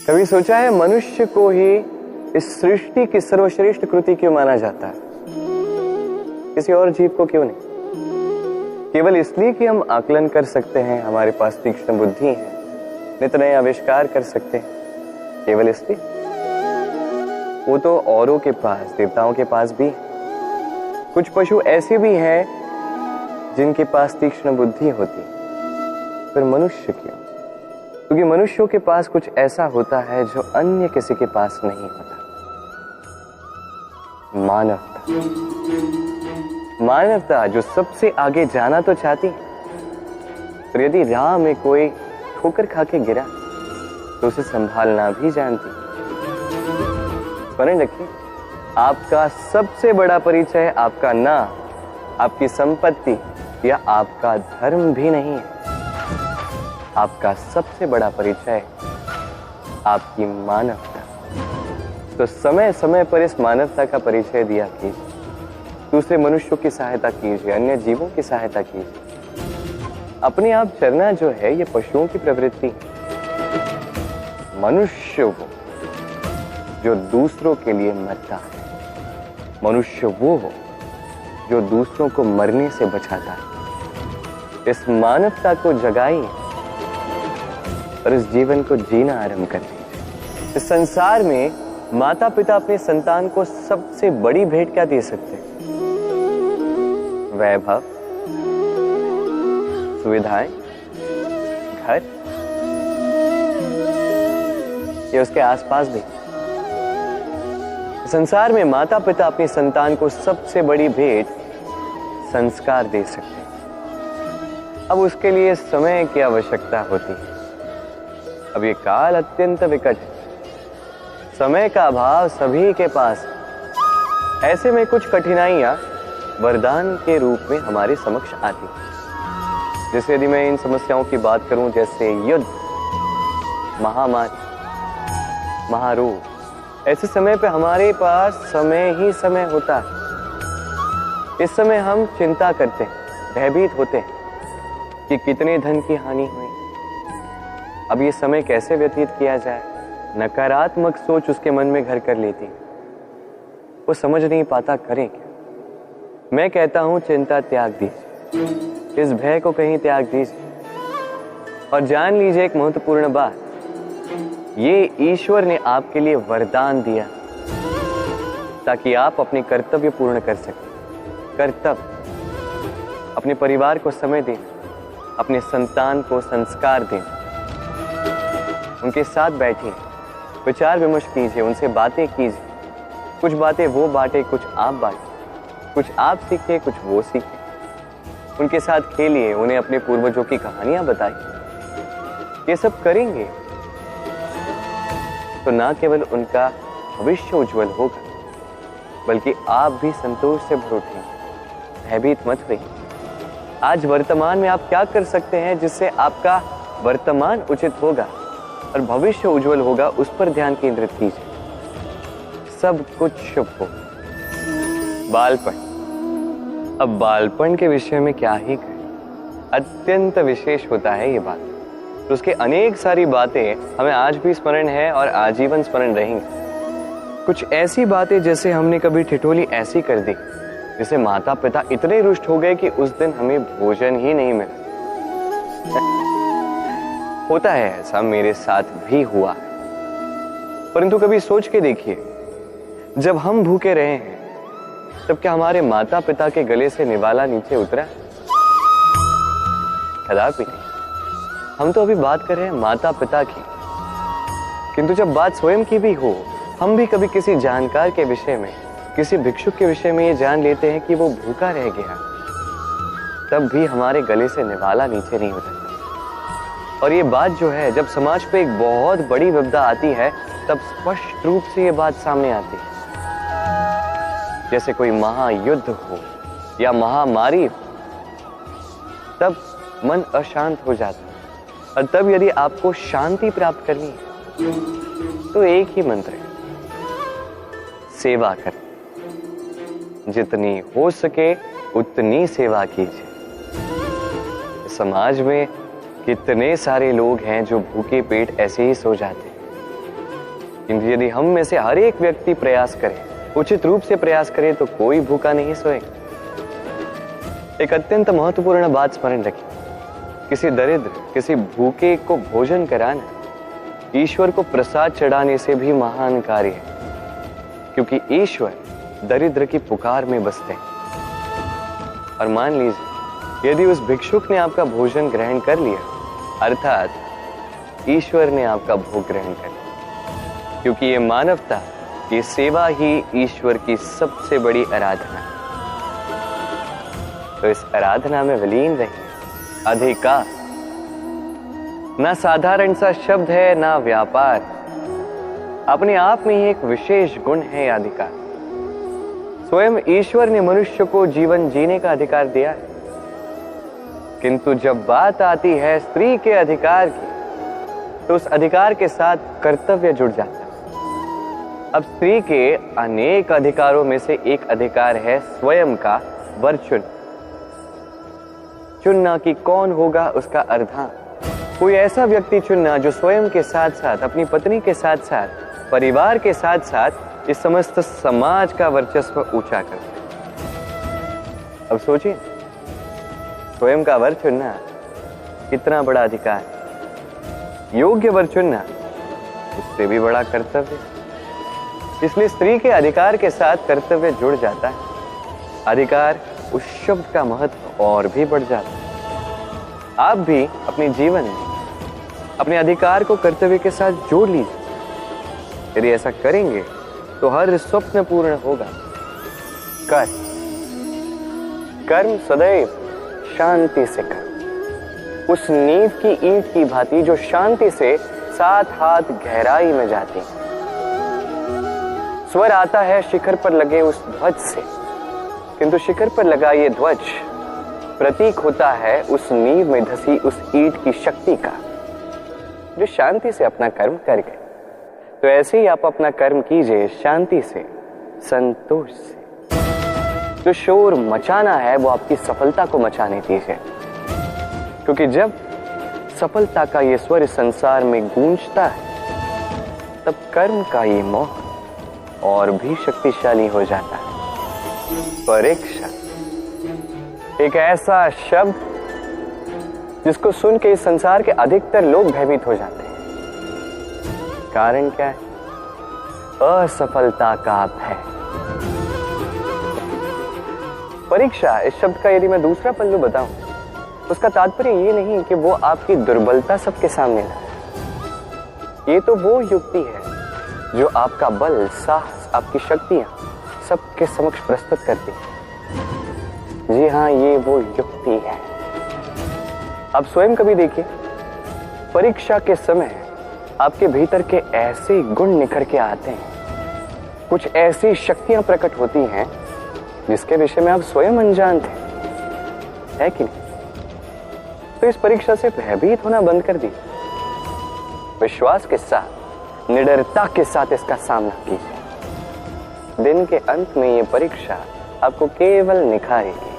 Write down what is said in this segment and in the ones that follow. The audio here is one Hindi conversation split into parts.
कभी सोचा है मनुष्य को ही इस सृष्टि की सर्वश्रेष्ठ कृति क्यों माना जाता है? किसी और जीव को क्यों नहीं? केवल इसलिए कि हम आकलन कर सकते हैं, हमारे पास तीक्ष्ण बुद्धि है, नित नए आविष्कार कर सकते हैं, केवल इसलिए? वो तो औरों के पास, देवताओं के पास भी है। कुछ पशु ऐसे भी हैं जिनके पास तीक्ष्ण बुद्धि होती, फिर मनुष्य क्यों? क्योंकि मनुष्यों के पास कुछ ऐसा होता है जो अन्य किसी के पास नहीं होता। मानवता। मानवता जो सबसे आगे जाना तो चाहती है, पर यदि राह में कोई ठोकर खा के गिरा तो उसे संभालना भी जानती। स्मरण रखिए, आपका सबसे बड़ा परिचय आपका नाम, आपकी संपत्ति या आपका धर्म भी नहीं है। आपका सबसे बड़ा परिचय आपकी मानवता। तो समय समय पर इस मानवता का परिचय दिया कीजिए, दूसरे मनुष्यों की सहायता कीजिए, अन्य जीवों की सहायता कीजिए। अपने आप चरना जो है ये पशुओं की प्रवृत्ति है। मनुष्य वो जो दूसरों के लिए मरता है, मनुष्य वो हो जो दूसरों को मरने से बचाता है। इस मानवता को जगाइए और इस जीवन को जीना आरंभ कर दीजिए। इस संसार में माता पिता अपने संतान को सबसे बड़ी भेंट क्या दे सकते हैं? वैभव, सुविधाएं, घर, या उसके आसपास भी। संसार में माता पिता अपने संतान को सबसे बड़ी भेंट संस्कार दे सकते हैं। अब उसके लिए समय की आवश्यकता होती है। अब ये काल अत्यंत विकट है, समय का अभाव सभी के पास है। ऐसे में कुछ कठिनाइयां वरदान के रूप में हमारे समक्ष आती हैं। जैसे यदि मैं इन समस्याओं की बात करूं, जैसे युद्ध, महामारी, महारोग, ऐसे समय पे हमारे पास समय ही समय होता है। इस समय हम चिंता करते हैं, भयभीत होते हैं कि कितने धन की हानि हुई, अब ये समय कैसे व्यतीत किया जाए। नकारात्मक सोच उसके मन में घर कर लेती, वो समझ नहीं पाता करे क्या। मैं कहता हूं चिंता त्याग दीजिए, इस भय को कहीं त्याग दीजिए और जान लीजिए एक महत्वपूर्ण बात, ये ईश्वर ने आपके लिए वरदान दिया ताकि आप अपने कर्तव्य पूर्ण कर सकें। कर्तव्य, अपने परिवार को समय दें, अपने संतान को संस्कार दें, उनके साथ बैठिए, विचार विमर्श कीजिए, उनसे बातें कीजिए। कुछ बातें वो बांटे, कुछ आप बांटे, कुछ आप सीखे, कुछ वो सीखे। उनके साथ खेलिए, उन्हें अपने पूर्वजों की कहानियां बताइए। ये सब करेंगे तो ना केवल उनका भविष्य उज्जवल होगा, बल्कि आप भी संतोष से भर उठेंगे। भयभीत मत रहिए। आज वर्तमान में आप क्या कर सकते हैं जिससे आपका वर्तमान उचित होगा और भविष्य उज्जवल होगा, उस पर ध्यान केंद्रित कीजिए। सब कुछ शुभ हो। बालपन, अब बालपन के विषय में क्या ही कहें, अत्यंत विशेष होता है ये बात। तो उसके अनेक सारी बातें हमें आज भी स्मरण है और आजीवन स्मरण रहेंगी। कुछ ऐसी बातें जैसे हमने कभी ठिठोली ऐसी कर दी जिसे माता पिता इतने रुष्ट हो गए कि उस दिन हमें भोजन ही नहीं मिला। होता है ऐसा, मेरे साथ भी हुआ है। परंतु कभी सोच के देखिए, जब हम भूखे रहे हैं तब क्या हमारे माता पिता के गले से निवाला नीचे उतरा? कदापि नहीं। हम तो अभी बात कर रहे हैं माता पिता की, किंतु जब बात स्वयं की भी हो, हम भी कभी किसी जानकार के विषय में, किसी भिक्षुक के विषय में ये जान लेते हैं कि वो भूखा रह गया, तब भी हमारे गले से निवाला नीचे नहीं उतरता। और ये बात जो है, जब समाज पे एक बहुत बड़ी विपदा आती है, तब स्पष्ट रूप से ये बात सामने आती है। जैसे कोई महायुद्ध हो या महामारी हो, तब मन अशांत हो जाता है। और तब यदि आपको शांति प्राप्त करनी है तो एक ही मंत्र है, सेवा करें। जितनी हो सके उतनी सेवा कीजिए। समाज में कितने सारे लोग हैं जो भूखे पेट ऐसे ही सो जाते हैं, किंतु यदि हम में से हर एक व्यक्ति प्रयास करे, उचित रूप से प्रयास करे, तो कोई भूखा नहीं सोएगा। एक अत्यंत महत्वपूर्ण बात स्मरण रखिए, किसी दरिद्र, किसी भूखे को भोजन कराना ईश्वर को प्रसाद चढ़ाने से भी महान कार्य है, क्योंकि ईश्वर दरिद्र की पुकार में बसते हैं। और मान लीजिए यदि उस भिक्षुक ने आपका भोजन ग्रहण कर लिया, अर्थात ईश्वर ने आपका भोग ग्रहण कर लिया, क्योंकि ये मानवता, ये सेवा ही ईश्वर की सबसे बड़ी आराधना है। तो इस आराधना में विलीन रहिए। अधिकार ना साधारण सा शब्द है, ना व्यापार, अपने आप में ही एक विशेष गुण है अधिकार। स्वयं ईश्वर ने मनुष्य को जीवन जीने का अधिकार दिया है, किंतु जब बात आती है स्त्री के अधिकार की, तो उस अधिकार के साथ कर्तव्य जुड़ जाता है। अब स्त्री के अनेक अधिकारों में से एक अधिकार है स्वयं का वर चुनना कि कौन होगा उसका अर्धांग। कोई ऐसा व्यक्ति चुनना जो स्वयं के साथ साथ, अपनी पत्नी के साथ साथ, परिवार के साथ साथ इस समस्त समाज का वर्चस्व ऊंचा कर दे। अब सोचिए, स्वयं का वर चुनना कितना बड़ा अधिकार, योग्य वर चुनना उससे भी बड़ा कर्तव्य। इसलिए स्त्री के अधिकार के साथ कर्तव्य जुड़ जाता है। अधिकार उस शब्द का महत्व और भी बढ़ जाता है। आप भी अपने जीवन में अपने अधिकार को कर्तव्य के साथ जोड़ लीजिए। यदि ऐसा करेंगे तो हर स्वप्न पूर्ण होगा। कर्म सदैव शांति से कर, उस नींव की ईंट की भांति जो शांति से 7 हाथ गहराई में जाती है। स्वर आता है शिखर पर लगे उस ध्वज से, किंतु शिखर पर लगा ये ध्वज प्रतीक होता है उस नींव में धसी उस ईंट की शक्ति का, जो शांति से अपना कर्म कर गए। तो ऐसे ही आप अपना कर्म कीजिए शांति से, संतोष से। जो शोर मचाना है वो आपकी सफलता को मचाने दीजिए, क्योंकि जब सफलता का ये स्वर संसार में गूंजता है, तब कर्म का ये मोह और भी शक्तिशाली हो जाता है। परीक्षा एक ऐसा शब्द जिसको सुन के इस संसार के अधिकतर लोग भयभीत हो जाते हैं। कारण क्या है? असफलता का भय। परीक्षा इस शब्द का यदि मैं दूसरा पहलू बताऊं, उसका तात्पर्य ये नहीं कि वो आपकी दुर्बलता सबके सामने लाए। ये तो वो युक्ति है जो आपका बल, साहस, आपकी शक्तियां सबके समक्ष प्रस्तुत करती है। जी हाँ, ये वो युक्ति है। अब स्वयं कभी देखिए, परीक्षा के समय आपके भीतर के ऐसे गुण निखर के आते हैं, कुछ ऐसी शक्तियां प्रकट होती हैं जिसके विषय में आप स्वयं अनजान थे, है कि नहीं? तो इस परीक्षा से भयभीत होना बंद कर दीजिए। विश्वास के साथ, निडरता के साथ इसका सामना कीजिए। दिन के अंत में ये परीक्षा आपको केवल निखारेगी,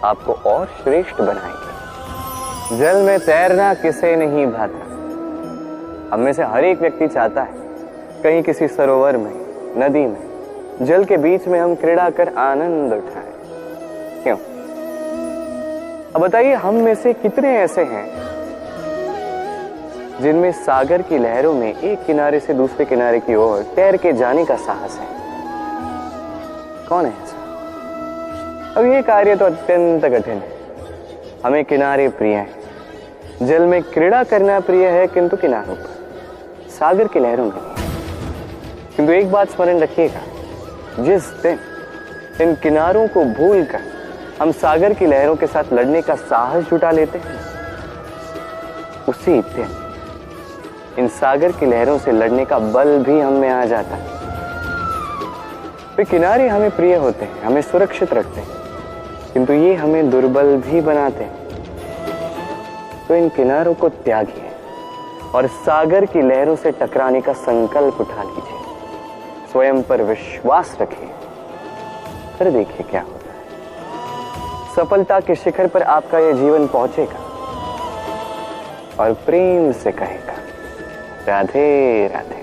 आपको और श्रेष्ठ बनाएगी। जल में तैरना किसे नहीं भाता। हम में से हर एक व्यक्ति चाहता है कहीं किसी सरोवर में, नदी में, जल के बीच में हम क्रीड़ा कर आनंद उठाएं। क्यों? अब बताइए, हम में से कितने ऐसे हैं जिनमें सागर की लहरों में एक किनारे से दूसरे किनारे की ओर तैर के जाने का साहस है? कौन है ऐसा? अब ये कार्य तो अत्यंत कठिन है। हमें किनारे प्रिय है, जल में क्रीड़ा करना प्रिय है, किंतु किनारों पर, सागर की लहरों में नहीं। किंतु एक बात स्मरण रखिएगा, जिस दिन इन किनारों को भूलकर हम सागर की लहरों के साथ लड़ने का साहस जुटा लेते हैं, उसी दिन इन सागर की लहरों से लड़ने का बल भी हम में आ जाता है। वे किनारे हमें प्रिय होते हैं, हमें सुरक्षित रखते हैं, किंतु ये हमें दुर्बल भी बनाते हैं। तो इन किनारों को त्यागिए और सागर की लहरों से टकराने का संकल्प उठा लीजिए। स्वयं पर विश्वास रखिए, फिर देखिए क्या होता है। सफलता के शिखर पर आपका यह जीवन पहुंचेगा और प्रेम से कहेगा, राधे राधे।